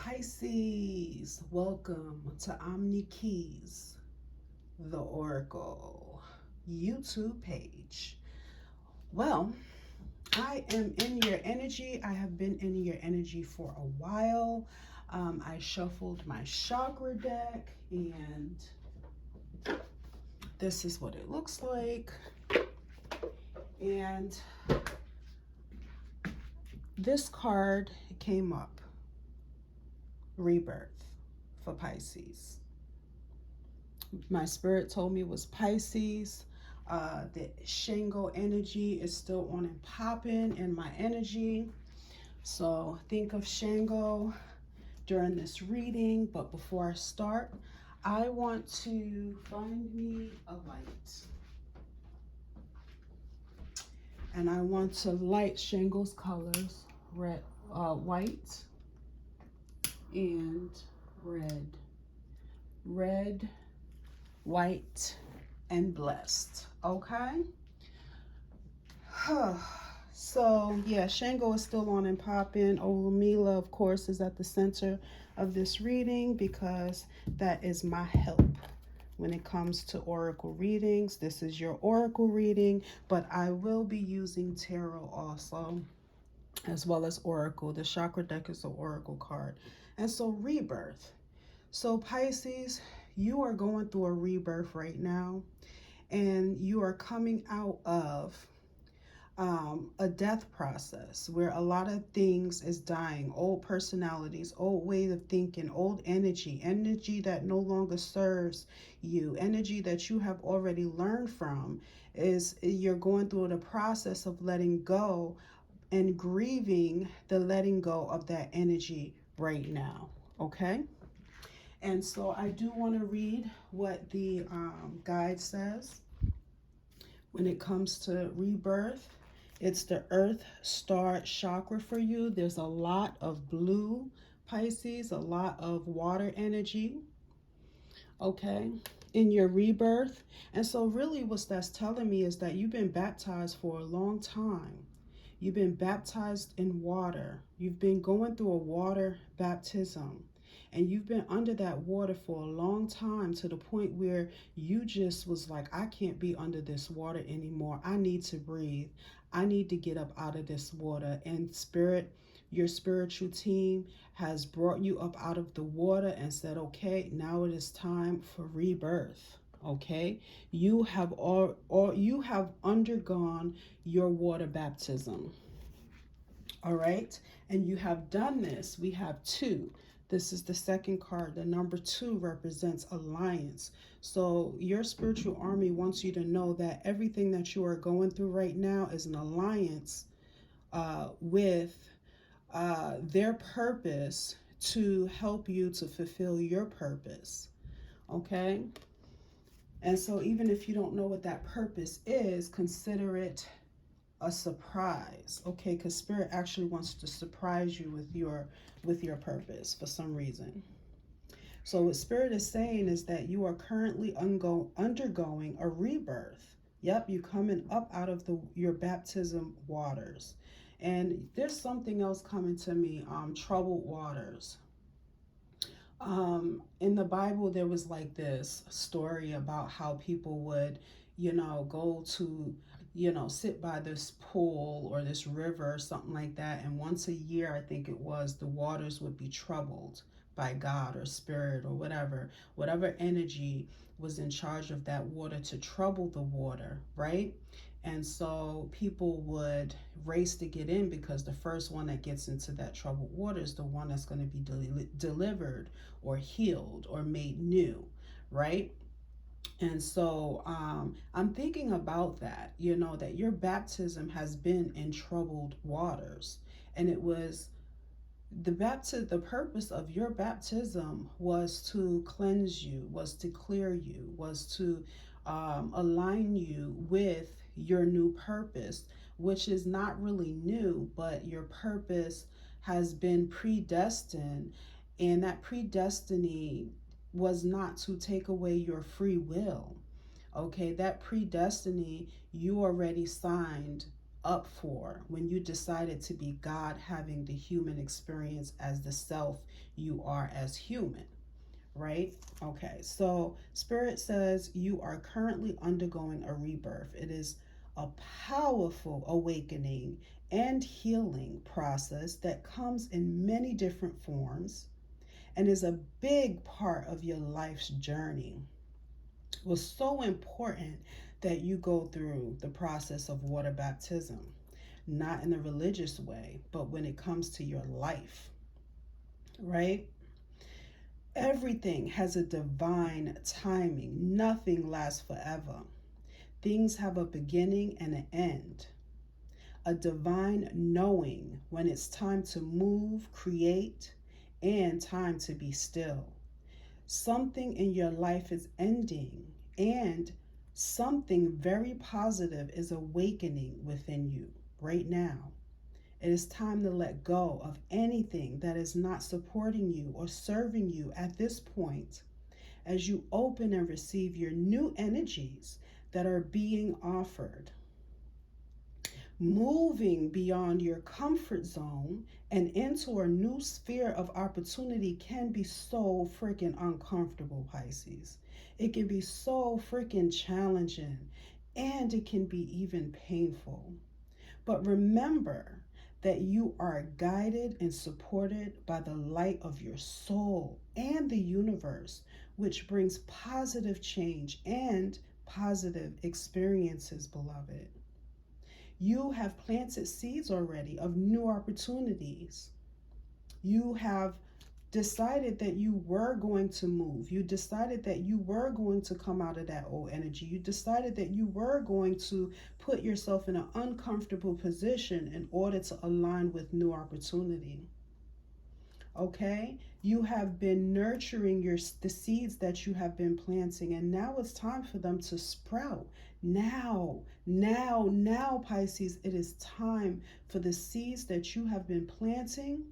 Pisces, welcome to Omni Keys, the Oracle YouTube page. Well, I am in your energy. I have been in your energy for a while. I shuffled my chakra deck, and this is what it looks like. And this card came up, Rebirth for Pisces. My spirit told me it was Pisces. The Shango energy is still on and popping in my energy. So think of Shango during this reading. But before I start, I want to find me a light. And I want to light Shango's colors, red, white and red. Red, white, and blessed. Okay. So yeah, Shango is still on and popping. Orumila, of course, is at the center of this reading because that is my help when it comes to oracle readings. This is your oracle reading, but I will be using tarot also, as well as oracle. The chakra deck is the oracle card. And so rebirth. So Pisces, you are going through a rebirth right now, and you are coming out of a death process where a lot of things is dying. Old personalities, old ways of thinking, old energy that no longer serves you, energy that you have already learned from. Is you're going through the process of letting go and grieving the letting go of that energy right now. Okay. And so I do want to read what the guide says when it comes to rebirth. It's the Earth Star Chakra for you. There's a lot of blue, Pisces, a lot of water energy, okay, in your rebirth. And so really what that's telling me is that you've been baptized for a long time. You've been baptized in water. You've been going through a water baptism. And you've been under that water for a long time, to the point where you just was like, I can't be under this water anymore. I need to breathe. I need to get up out of this water. And spirit, your spiritual team has brought you up out of the water and said, okay, now it is time for rebirth. Okay, you have you have undergone your water baptism. All right, and you have done this. We have two. This is the second card. The number 2 represents alliance. So your spiritual army wants you to know that everything that you are going through right now is an alliance with their purpose to help you to fulfill your purpose. Okay. And so even if you don't know what that purpose is, consider it a surprise, okay? Because spirit actually wants to surprise you with your purpose for some reason. So what spirit is saying is that you are currently undergoing a rebirth. Yep, you're coming up out of your baptism waters. And there's something else coming to me, troubled waters. In the Bible, there was like this story about how people would, go to, sit by this pool or this river or something like that. And once a year, I think it was, the waters would be troubled by God or spirit or whatever energy was in charge of that water to trouble the water, right? And so people would race to get in, because the first one that gets into that troubled water is the one that's going to be delivered or healed or made new, right? And so I'm thinking about that, that your baptism has been in troubled waters. And it was the purpose of your baptism was to cleanse you, was to clear you, was to align you with your new purpose, which is not really new, but your purpose has been predestined. And that predestiny was not to take away your free will. Okay, that predestiny you already signed up for when you decided to be God having the human experience as the self you are as human, right? Okay, so Spirit says you are currently undergoing a rebirth. It is a powerful awakening and healing process that comes in many different forms and is a big part of your life's journey. It was so important that you go through the process of water baptism, not in a religious way, but when it comes to your life, right? Everything has a divine timing. Nothing lasts forever. Things have a beginning and an end. A divine knowing when it's time to move, create, and time to be still. Something in your life is ending, and something very positive is awakening within you right now. It is time to let go of anything that is not supporting you or serving you at this point as you open and receive your new energies that are being offered. Moving beyond your comfort zone and into a new sphere of opportunity can be so freaking uncomfortable, Pisces. It can be so freaking challenging and it can be even painful. But remember that you are guided and supported by the light of your soul and the universe, which brings positive change and positive experiences, beloved. You have planted seeds already of new opportunities. You have decided that you were going to move. You decided that you were going to come out of that old energy. You decided that you were going to put yourself in an uncomfortable position in order to align with new opportunity. Okay? You have been nurturing the seeds that you have been planting, and now it's time for them to sprout. Now, Pisces, it is time for the seeds that you have been planting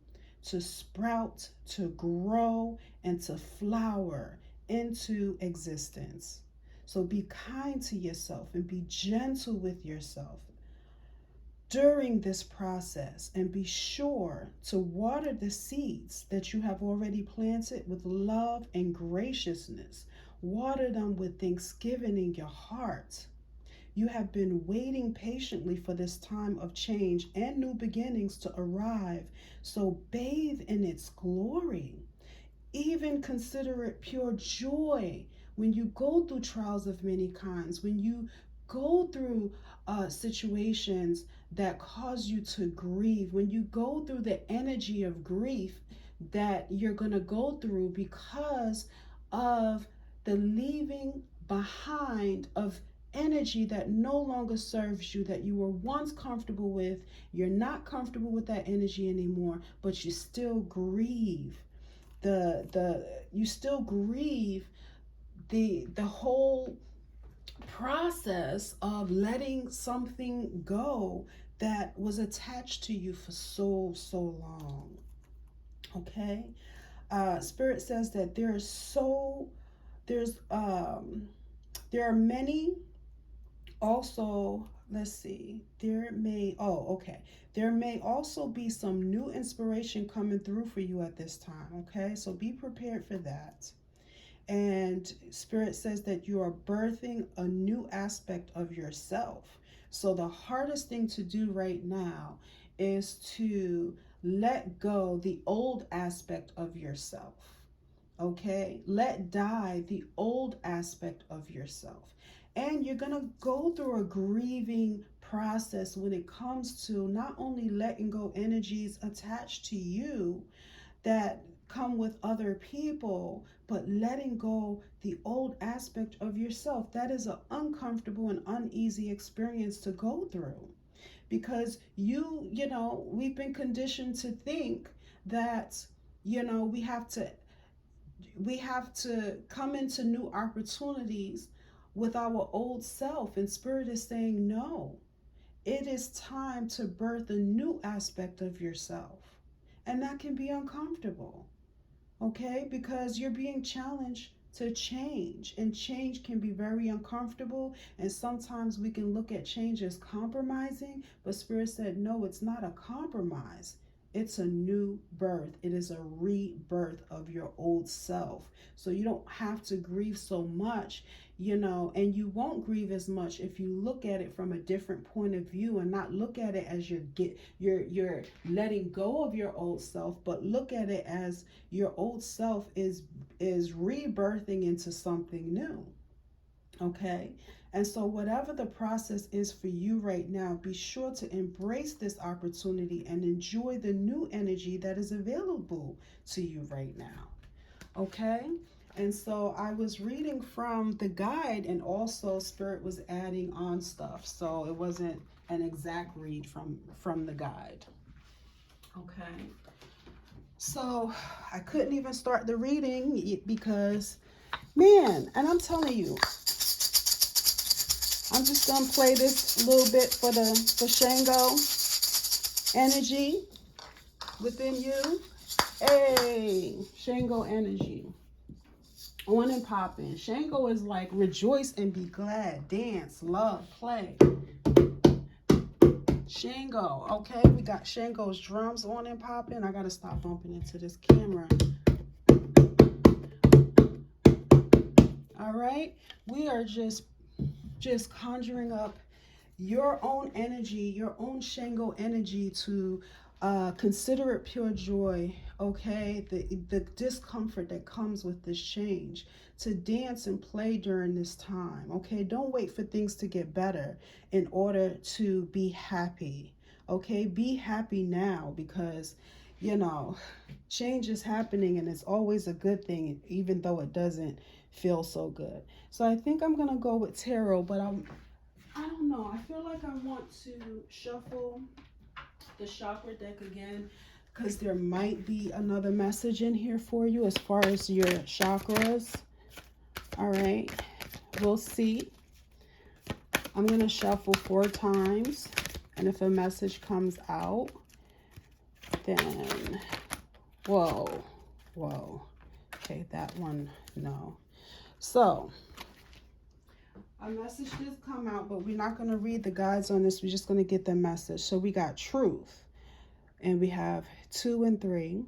to sprout, to grow, and to flower into existence. So be kind to yourself and be gentle with yourself during this process, and be sure to water the seeds that you have already planted with love and graciousness. Water them with thanksgiving in your heart. You have been waiting patiently for this time of change and new beginnings to arrive, so bathe in its glory. Even consider it pure joy when you go through trials of many kinds, when you go through situations that cause you to grieve, when you go through the energy of grief that you're going to go through because of the leaving behind of energy that no longer serves you, that you were once comfortable with. You're not comfortable with that energy anymore, but you still grieve you still grieve the whole process of letting something go that was attached to you for so long. Okay. Spirit says that there are many also, let's see, there may also be some new inspiration coming through for you at this time. Okay, so be prepared for that. And Spirit says that you are birthing a new aspect of yourself. So the hardest thing to do right now is to let go the old aspect of yourself. Okay, let die the old aspect of yourself. And you're going to go through a grieving process when it comes to not only letting go energies attached to you that come with other people, but letting go the old aspect of yourself. That is an uncomfortable and uneasy experience to go through, because we've been conditioned to think that we have to come into new opportunities with our old self, and Spirit is saying no. It is time to birth a new aspect of yourself, and that can be uncomfortable. Okay, because you're being challenged to change. And change can be very uncomfortable. And sometimes we can look at change as compromising. But Spirit said, no, it's not a compromise. It's a new birth. It is a rebirth of your old self. So you don't have to grieve so much, and you won't grieve as much if you look at it from a different point of view and not look at it as you're letting go of your old self, but look at it as your old self is rebirthing into something new. Okay. And so, whatever the process is for you right now, be sure to embrace this opportunity and enjoy the new energy that is available to you right now. Okay. And so I was reading from the guide, and also Spirit was adding on stuff. So it wasn't an exact read from the guide. Okay. So I couldn't even start the reading because, man, and I'm telling you, I'm just gonna play this a little bit for Shango energy within you. Hey, Shango energy. On and popping. Shango is like rejoice and be glad, dance, love, play. Shango, okay, we got Shango's drums on and popping. I gotta stop bumping into this camera. All right, we are just conjuring up your own energy, your own Shango energy to consider it pure joy, okay? The discomfort that comes with this change, to dance and play during this time, okay? Don't wait for things to get better in order to be happy, okay? Be happy now because, change is happening and it's always a good thing, even though it doesn't feel so good. So I think I'm going to go with tarot, but I don't know. I feel like I want to shuffle the chakra deck again because there might be another message in here for you as far as your chakras. All right. We'll see. I'm going to shuffle 4 times. And if a message comes out, then, whoa. Okay, that one, no. So, a message did come out, but we're not going to read the guides on this. We're just going to get the message. So we got truth, and we have 2 and 3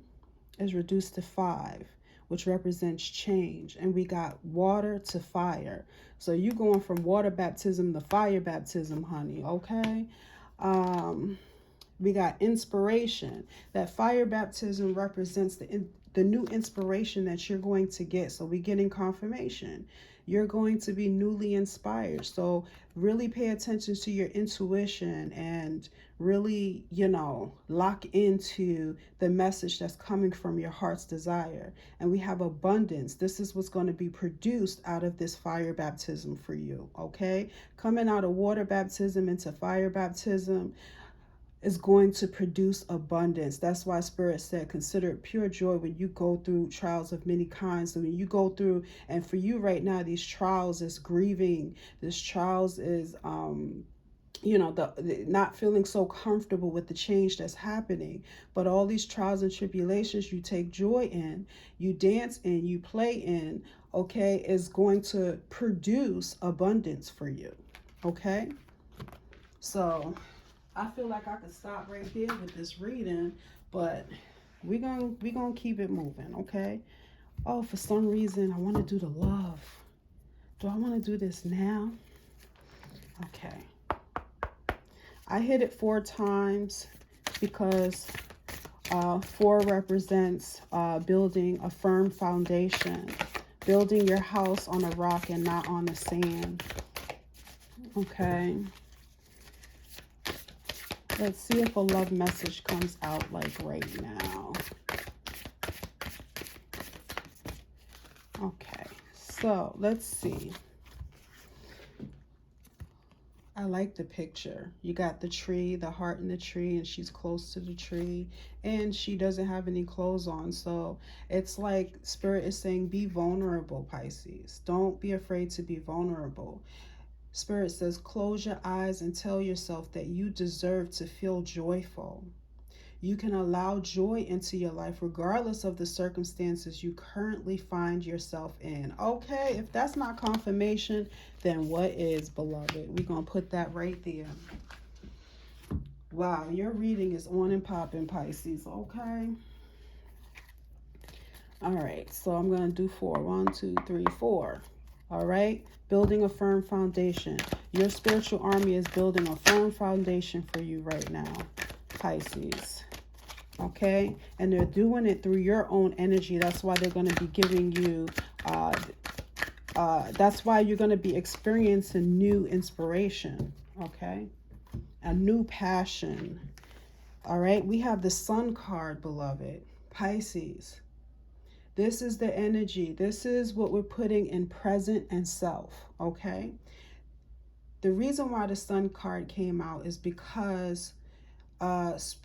is reduced to 5, which represents change. And we got water to fire. So you going from water baptism to fire baptism, honey. Okay. We got inspiration. That fire baptism represents the new inspiration that you're going to get. So we're getting confirmation. You're going to be newly inspired. So really pay attention to your intuition and really, lock into the message that's coming from your heart's desire. And we have abundance. This is what's going to be produced out of this fire baptism for you. Okay. Coming out of water baptism into fire baptism is going to produce abundance. That's why Spirit said, consider it pure joy when you go through trials of many kinds. So when you go through, and for you right now, these trials is grieving. This trials is, the not feeling so comfortable with the change that's happening. But all these trials and tribulations you take joy in, you dance in, you play in, okay, is going to produce abundance for you. Okay? So I feel like I could stop right here with this reading, but we're gonna keep it moving, okay? Oh, for some reason, I want to do the love. Do I want to do this now? Okay. I hit it 4 times because 4 represents building a firm foundation, building your house on a rock and not on the sand. Okay. Let's see if a love message comes out like right now. Okay, so let's see. I like the picture. You got the tree, the heart in the tree, and she's close to the tree, and she doesn't have any clothes on. So it's like Spirit is saying, be vulnerable, Pisces. Don't be afraid to be vulnerable. Spirit says, close your eyes and tell yourself that you deserve to feel joyful. You can allow joy into your life regardless of the circumstances you currently find yourself in. Okay, if that's not confirmation, then what is, beloved? We're going to put that right there. Wow, your reading is on and popping, Pisces. Okay. All right, so I'm going to do 4. 1, 2, 3, 4. All right, building a firm foundation. Your spiritual army is building a firm foundation for you right now, Pisces. Okay, and they're doing it through your own energy. That's why they're going to be giving you, that's why you're going to be experiencing new inspiration. Okay, a new passion. All right, we have the Sun card, beloved, Pisces. This is the energy. This is what we're putting in present and self, okay? The reason why the Sun card came out is because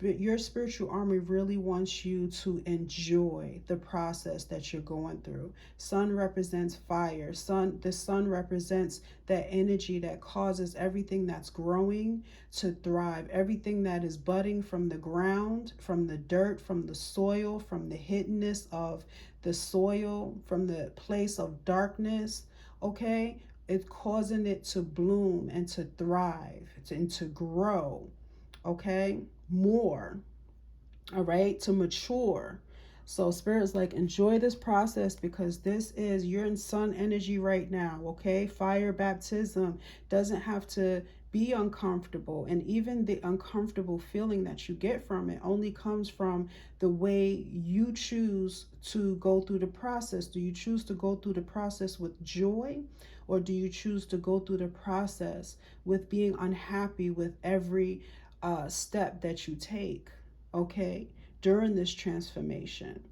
your spiritual army really wants you to enjoy the process that you're going through. Sun represents fire. The sun represents that energy that causes everything that's growing to thrive. Everything that is budding from the ground, from the dirt, from the soil, from the hiddenness of the soil, from the place of darkness, okay? It's causing it to bloom and to thrive and to grow, okay, more, all right, to mature. So spirit's like, enjoy this process because this is, you're in sun energy right now, okay? Fire baptism doesn't have to be uncomfortable, and even the uncomfortable feeling that you get from it only comes from the way you choose to go through the process. Do you choose to go through the process with joy, or do you choose to go through the process with being unhappy with every step that you take, okay, during this transformation?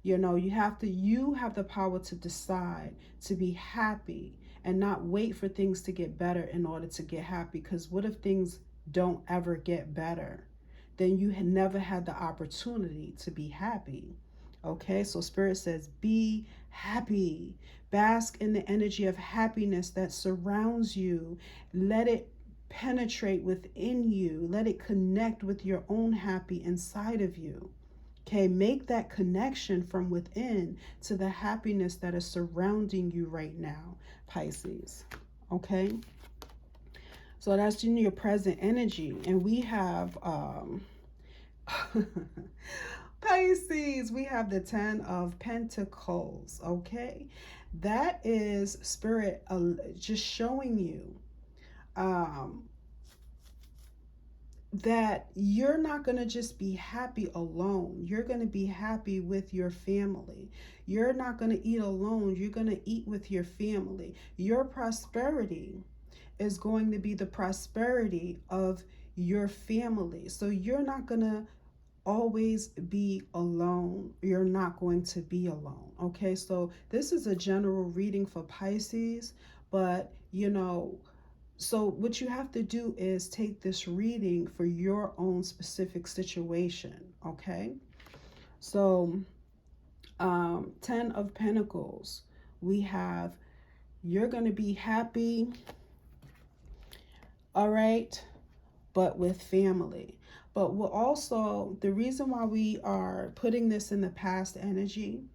You know, you have the power to decide to be happy and not wait for things to get better in order to get happy. Because what if things don't ever get better? Then you had never had the opportunity to be happy. Okay, so Spirit says, be happy. Bask in the energy of happiness that surrounds you. Let it penetrate within you. Let it connect with your own happy inside of you. Okay, make that connection from within to the happiness that is surrounding you right now, Pisces. Okay, so that's in your present energy. And we have Pisces, we have the 10 of Pentacles. Okay, that is spirit just showing you that you're not going to just be happy alone. You're going to be happy with your family. You're not going to eat alone. You're going to eat with your family. Your prosperity is going to be the prosperity of your family. So you're not going to always be alone. You're not going to be alone. Okay, so this is a general reading for Pisces, but you know, so what you have to do is take this reading for your own specific situation, okay? So 10 of Pentacles, we have, you're going to be happy, all right, but with family. But we're also, the reason why we are putting this in the past energy,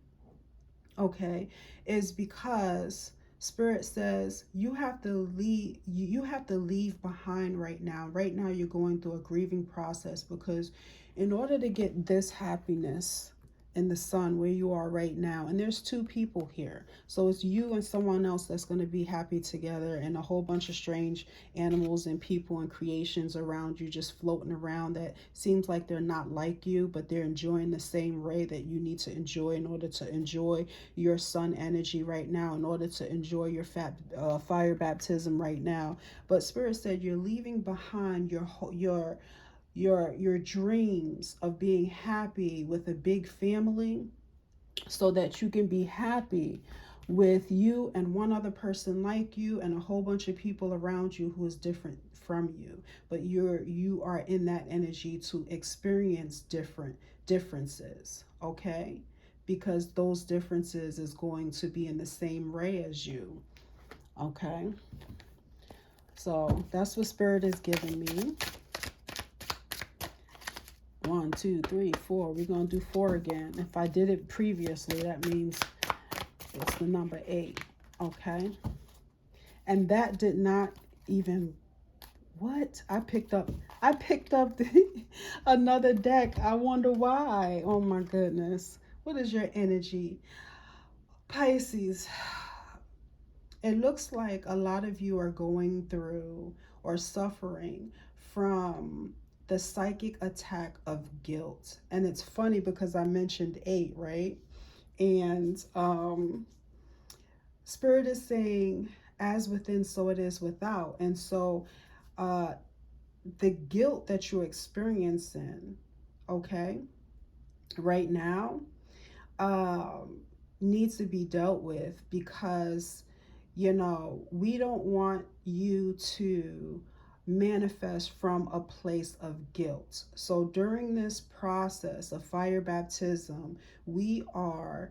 okay, is because Spirit says you have to leave behind right now. Right now you're going through a grieving process, because in order to get this happiness in the sun where you are right now, and there's 2 people here, so it's you and someone else that's going to be happy together, and a whole bunch of strange animals and people and creations around you just floating around that seems like they're not like you, but they're enjoying the same ray that you need to enjoy in order to enjoy your sun energy right now, in order to enjoy your fire baptism right now. But Spirit said you're leaving behind your dreams of being happy with a big family, so that you can be happy with you and one other person like you and a whole bunch of people around you who is different from you. But you are in that energy to experience differences, okay? Because those differences is going to be in the same ray as you, okay? So that's what Spirit is giving me. 1, 2, 3, 4. We're going to do 4 again. If I did it previously, that means it's the number 8. Okay. And that did not even, what? I picked up another deck. I wonder why. Oh my goodness. What is your energy? Pisces. It looks like a lot of you are going through or suffering from the psychic attack of guilt. And it's funny because I mentioned 8, right? And Spirit is saying, as within, so it is without. And so the guilt that you're experiencing, okay, right now, needs to be dealt with, because we don't want you to manifest from a place of guilt. So during this process of fire baptism, we are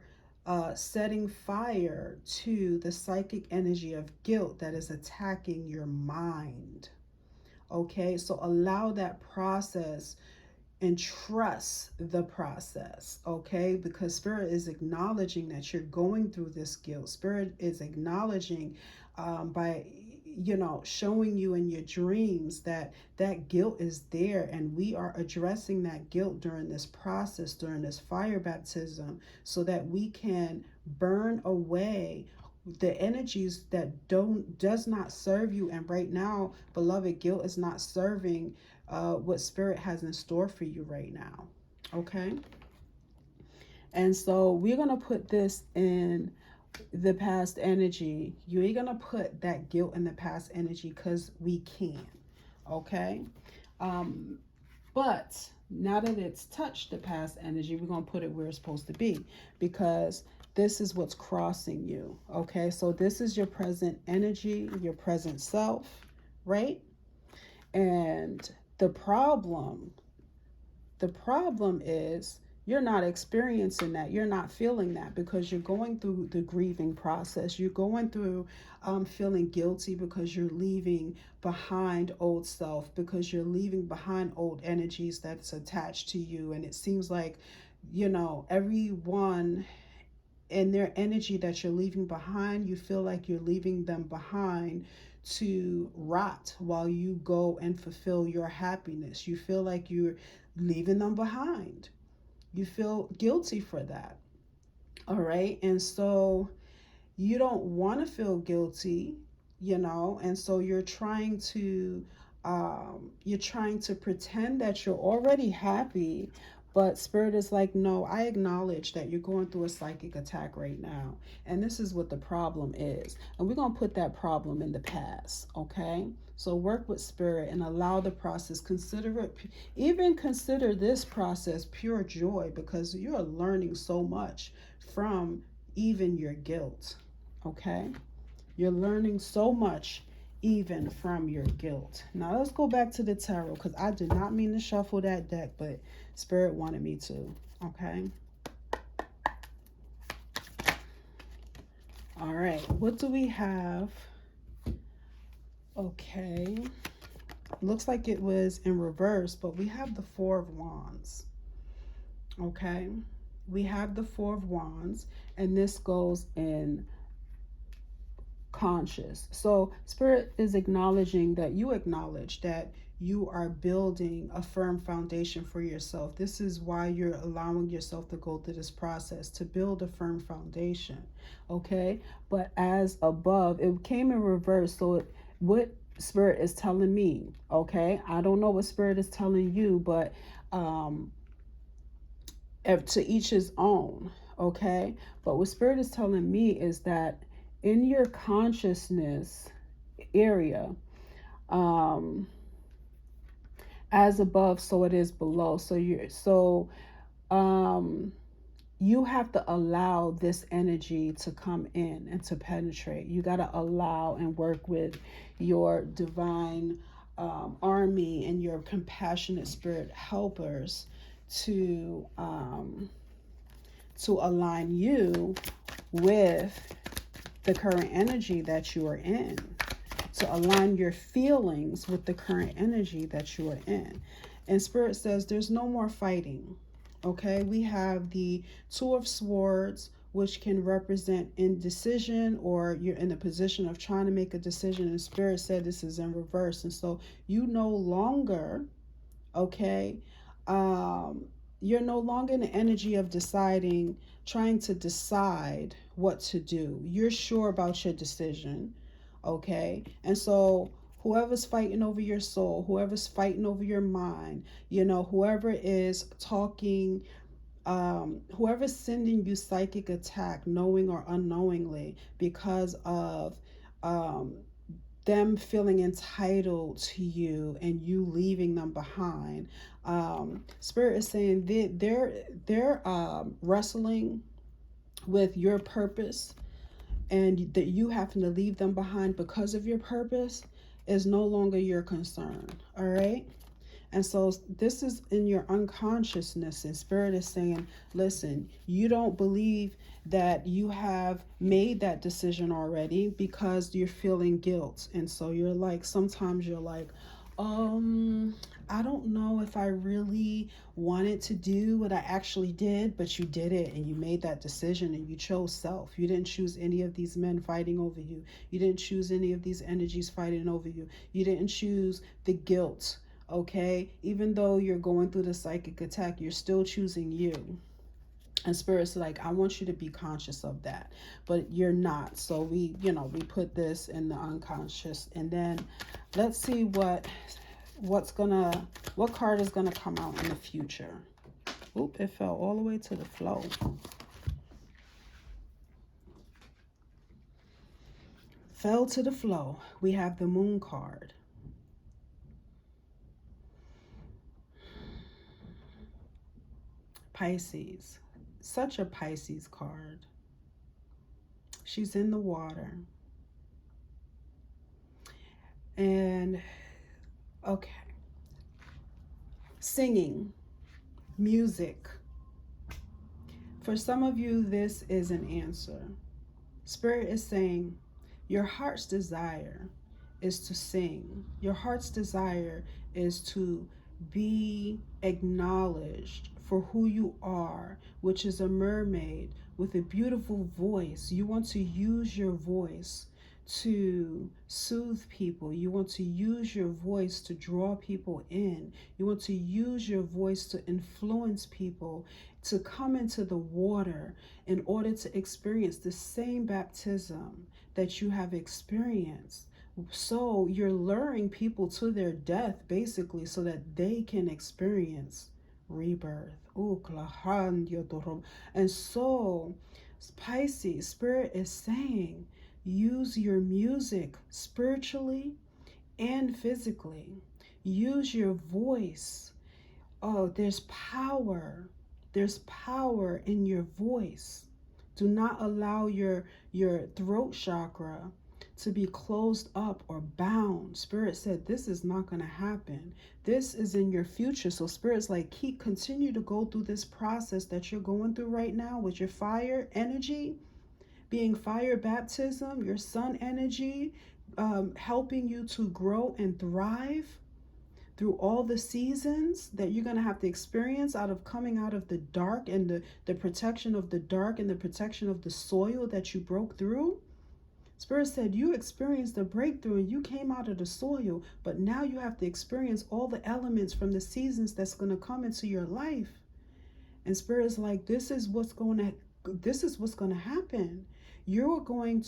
setting fire to the psychic energy of guilt that is attacking your mind. Okay, so allow that process and trust the process, okay? Because Spirit is acknowledging that you're going through this guilt. Spirit is acknowledging by showing you in your dreams that that guilt is there, and we are addressing that guilt during this process, during this fire baptism, so that we can burn away the energies that does not serve you. And right now, beloved, guilt is not serving what Spirit has in store for you right now. Okay. And so we're going to put this in the past energy. You ain't going to put that guilt in the past energy because we can. Okay. But now that it's touched the past energy, we're going to put it where it's supposed to be, because this is what's crossing you. Okay. So this is your present energy, your present self, right? And the problem is you're not experiencing that. You're not feeling that because you're going through the grieving process. You're going through feeling guilty because you're leaving behind old self, because you're leaving behind old energies that's attached to you. And it seems like, everyone and their energy that you're leaving behind, you feel like you're leaving them behind to rot while you go and fulfill your happiness. You feel like you're leaving them behind. You feel guilty for that. All right. And so you don't want to feel guilty, and so you're trying to pretend that you're already happy. But Spirit is like, no, I acknowledge that you're going through a psychic attack right now. And this is what the problem is. And we're going to put that problem in the past, okay? So work with Spirit and allow the process. Consider this process pure joy, because you're learning so much from even your guilt, okay? You're learning so much even from your guilt. Now let's go back to the tarot, because I did not mean to shuffle that deck, but Spirit wanted me to. Okay. All right. What do we have? Okay. Looks like it was in reverse, but we have the 4 of Wands. Okay. We have the 4 of Wands, and this goes in conscious. So Spirit is acknowledging that you acknowledge that you are building a firm foundation for yourself. This is why you're allowing yourself to go through this process, to build a firm foundation. Okay. But as above, it came in reverse. So what Spirit is telling me, okay, I don't know what Spirit is telling you, but to each his own. Okay. But what Spirit is telling me is that in your consciousness area, as above, so it is below. So you have to allow this energy to come in and to penetrate. You got to allow and work with your divine army and your compassionate spirit helpers to align you with the current energy that you are in, to align your feelings with the current energy that you are in. And Spirit says there's no more fighting. Okay, we have the Two of Swords, which can represent indecision, or you're in a position of trying to make a decision. And Spirit said this is in reverse. And so you no longer, okay, um, you're no longer in the energy of deciding, trying to decide what to do. You're sure about your decision, okay? And so whoever's fighting over your soul, whoever's fighting over your mind, whoever is talking, whoever's sending you psychic attack, knowing or unknowingly, because of um, them feeling entitled to you and you leaving them behind. Spirit is saying they're wrestling with your purpose, and that you having to leave them behind because of your purpose is no longer your concern. All right. And so this is in your unconsciousness, and Spirit is saying, listen, you don't believe that you have made that decision already because you're feeling guilt. And so you're like, sometimes you're like, I don't know if I really wanted to do what I actually did, but you did it and you made that decision and you chose self. You didn't choose any of these men fighting over you. You didn't choose any of these energies fighting over you. You didn't choose the guilt. Okay, even though you're going through the psychic attack, you're still choosing you. And Spirit's like, I want you to be conscious of that, but you're not. So we put this in the unconscious. And then let's see what card is gonna come out in the future. Oop, it fell all the way to the floor. Fell to the flow. We have the Moon card. Pisces. Such a Pisces card. She's in the water. And okay. Singing, music. For some of you, this is an answer. Spirit is saying your heart's desire is to sing. Your heart's desire is to be acknowledged for who you are, which is a mermaid with a beautiful voice. You want to use your voice to soothe people. You want to use your voice to draw people in. You want to use your voice to influence people to come into the water in order to experience the same baptism that you have experienced. So you're luring people to their death, basically, so that they can experience rebirth. And so Pisces, Spirit is saying, use your music spiritually and physically. Use your voice. Oh, there's power. There's power in your voice. Do not allow your throat chakra to be closed up or bound. Spirit said this is not going to happen. This is in your future. So Spirit's like, continue to go through this process that you're going through right now with your fire energy, being fire baptism, your sun energy, helping you to grow and thrive through all the seasons that you're going to have to experience out of coming out of the dark, and the protection of the dark and the protection of the soil that you broke through. Spirit said you experienced the breakthrough and you came out of the soil, but now you have to experience all the elements from the seasons that's going to come into your life. And Spirit is like, this is what's going to happen. You are going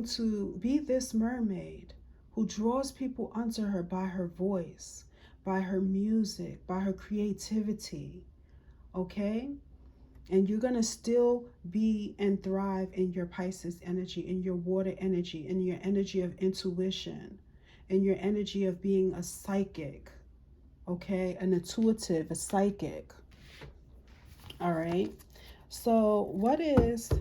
to be this mermaid who draws people unto her by her voice, by her music, by her creativity. Okay? And you're going to still be and thrive in your Pisces energy, in your water energy, in your energy of intuition, in your energy of being a psychic. Okay? An intuitive, a psychic. All right? So what is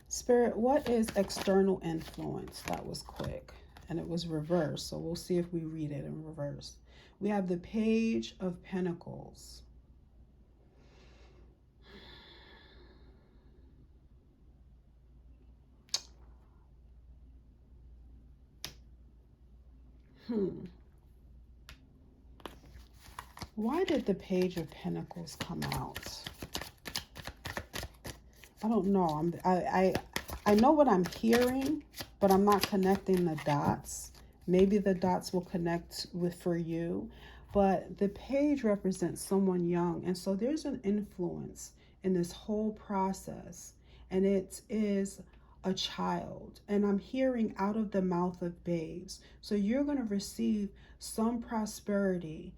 Spirit? What is external influence? That was quick. And it was reversed. So we'll see if we read it in reverse. We have the Page of Pentacles. Why did the Page of Pentacles come out? I don't know. I know what I'm hearing, but I'm not connecting the dots. Maybe the dots will connect with for you. But the page represents someone young. And so there's an influence in this whole process. And it is a child. And I'm hearing out of the mouth of babes. So you're going to receive some prosperity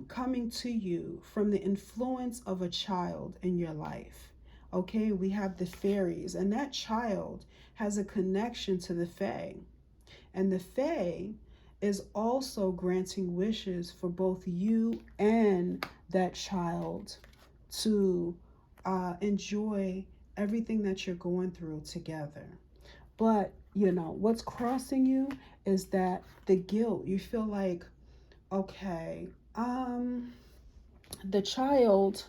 coming to you from the influence of a child in your life. Okay, we have the fairies, and that child has a connection to the fae. And the fae is also granting wishes for both you and that child to enjoy everything that you're going through together. But, you know, what's crossing you is that the guilt. You feel like, okay, the child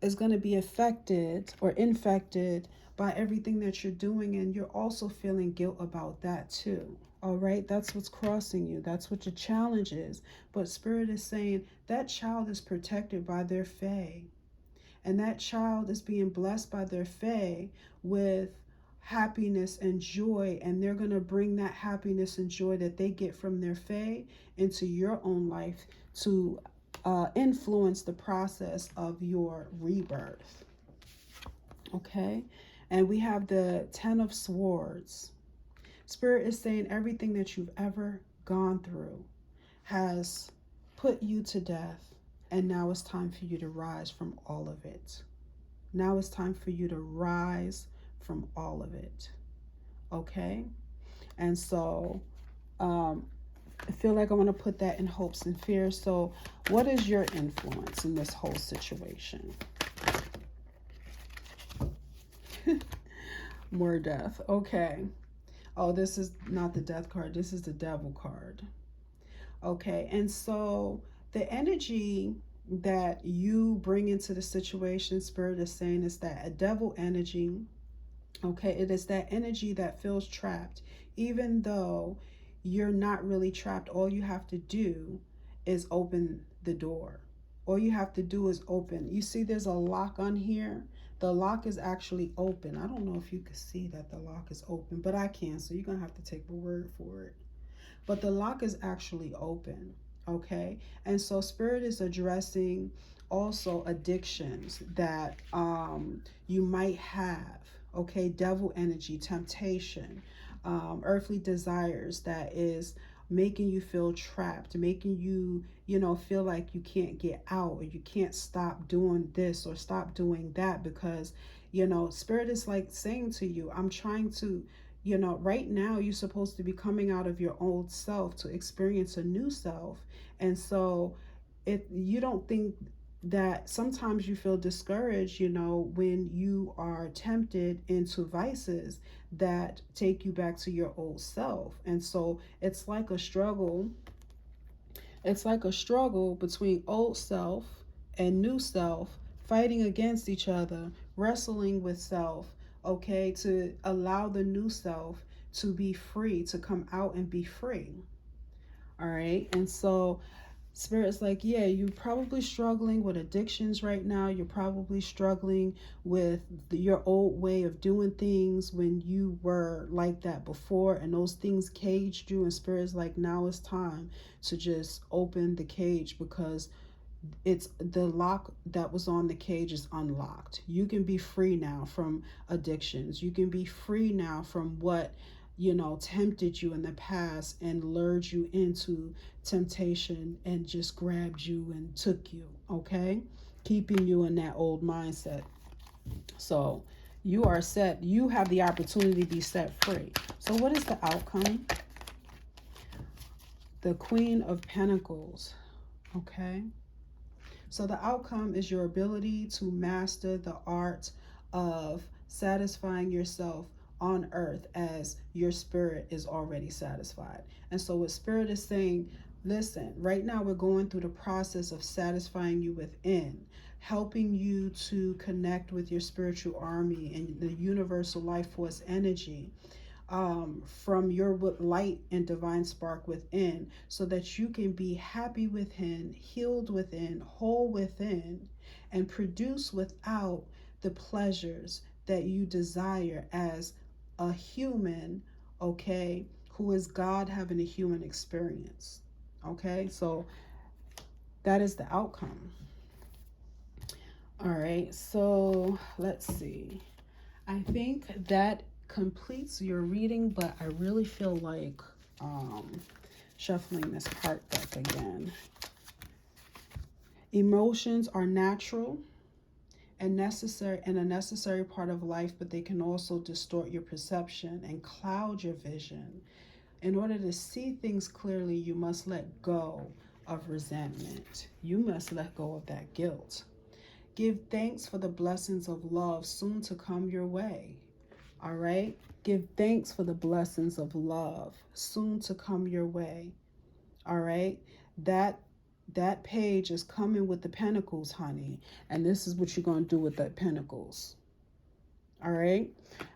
is going to be affected or infected by everything that you're doing, and you're also feeling guilt about that too. All right, that's what's crossing you. That's what your challenge is. But Spirit is saying that child is protected by their fae, and that child is being blessed by their fae with happiness and joy, and they're going to bring that happiness and joy that they get from their fae into your own life to influence the process of your rebirth. Okay, and we have the Ten of Swords. Spirit is saying everything that you've ever gone through has put you to death, and now it's time for you to rise from all of it. Now it's time for you to rise from all of it. Okay, and so I feel like I want to put that in hopes and fears. So what is your influence in this whole situation? More death. Okay. Oh, this is not the death card. This is the devil card. Okay. And so the energy that you bring into the situation, Spirit is saying, is that a devil energy. Okay. It is that energy that feels trapped, even though you're not really trapped. All you have to do is open the door. All you have to do is open. You see there's a lock on here. The lock is actually open. I don't know if you can see that the lock is open, but I can, so you're going to have to take my word for it. But the lock is actually open, okay? And so Spirit is addressing also addictions that you might have, okay? Devil energy, temptation, earthly desires that is making you feel trapped, making you, you know, feel like you can't get out, or you can't stop doing this or stop doing that, because, you know, Spirit is like saying to you, I'm trying to, you know, right now you're supposed to be coming out of your old self to experience a new self. And so you don't think that sometimes you feel discouraged, you know, when you are tempted into vices that take you back to your old self. And so it's like a struggle. It's like a struggle between old self and new self, fighting against each other, wrestling with self, okay, to allow the new self to be free, to come out and be free. All right. And so Spirit's like, yeah, you're probably struggling with addictions right now. You're probably struggling with your old way of doing things when you were like that before, and those things caged you. And Spirit's like, now it's time to just open the cage, because it's the lock that was on the cage is unlocked. You can be free now from addictions. You can be free now from what, you know, tempted you in the past and lured you into temptation and just grabbed you and took you, okay? Keeping you in that old mindset. So you are set. You have the opportunity to be set free. So what is the outcome? The Queen of Pentacles, okay? So the outcome is your ability to master the art of satisfying yourself on earth as your spirit is already satisfied. And so what Spirit is saying, listen, right now we're going through the process of satisfying you within, helping you to connect with your spiritual army and the universal life force energy. from your light and divine spark within, so that you can be happy within, healed within, whole within, and produce without the pleasures that you desire as a human, okay, who is God having a human experience. Okay, so that is the outcome. All right, so let's see. I think that completes your reading, but I really feel like shuffling this card deck again. Emotions are natural and necessary, and a necessary part of life, but they can also distort your perception and cloud your vision. In order to see things clearly, you must let go of resentment. You must let go of that guilt. Give thanks for the blessings of love soon to come your way. All right? Give thanks for the blessings of love soon to come your way. All right? That page is coming with the pentacles, honey. And this is what you're going to do with the pentacles. All right?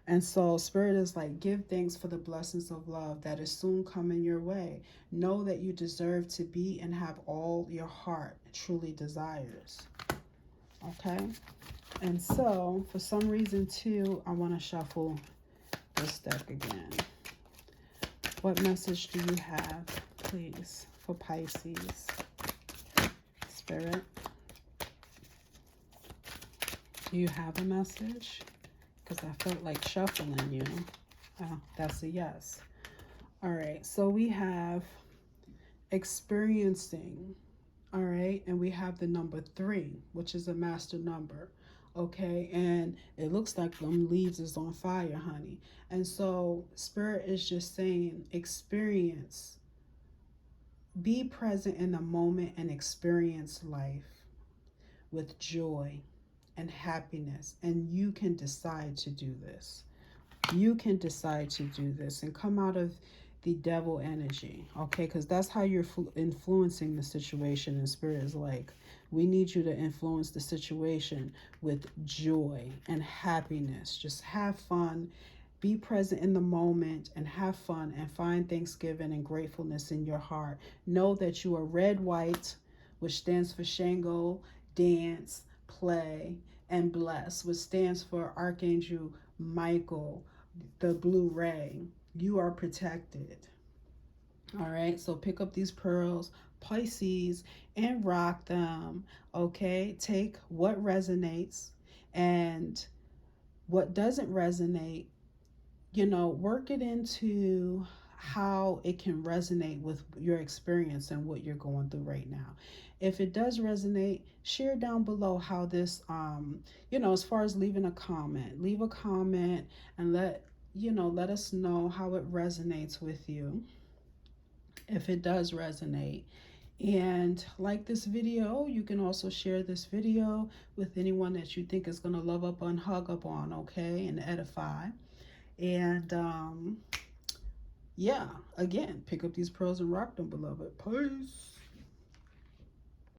And so Spirit is like, give thanks for the blessings of love that is soon coming your way. Know that you deserve to be and have all your heart truly desires. Okay? And so, for some reason, too, I want to shuffle this deck again. What message do you have, please, for Pisces? Spirit, do you have a message? Because I felt like shuffling you. Oh, that's a yes. All right, so we have experiencing, all right, and we have the number 3, which is a master number. Okay, and it looks like them leaves is on fire, honey. And so Spirit is just saying, experience, be present in the moment and experience life with joy and happiness. And you can decide to do this. You can decide to do this and come out of the devil energy, okay? Because that's how you're influencing the situation. And Spirit is like, we need you to influence the situation with joy and happiness. Just have fun, be present in the moment, and have fun, and find thanksgiving and gratefulness in your heart. Know that you are red, white, which stands for Shango, dance, play, and bless, which stands for Archangel Michael, the blue ray. You are protected. All right, so pick up these pearls, Pisces, and rock them. Okay, take what resonates, and what doesn't resonate, you know, work it into how it can resonate with your experience and what you're going through right now. If it does resonate, share down below how this you know, as far as leaving a comment, leave a comment and let us know how it resonates with you, if it does resonate. And like this video, you can also share this video with anyone that you think is going to love up on, hug up on, okay, and edify. And yeah, again, pick up these pearls and rock them, beloved. Peace.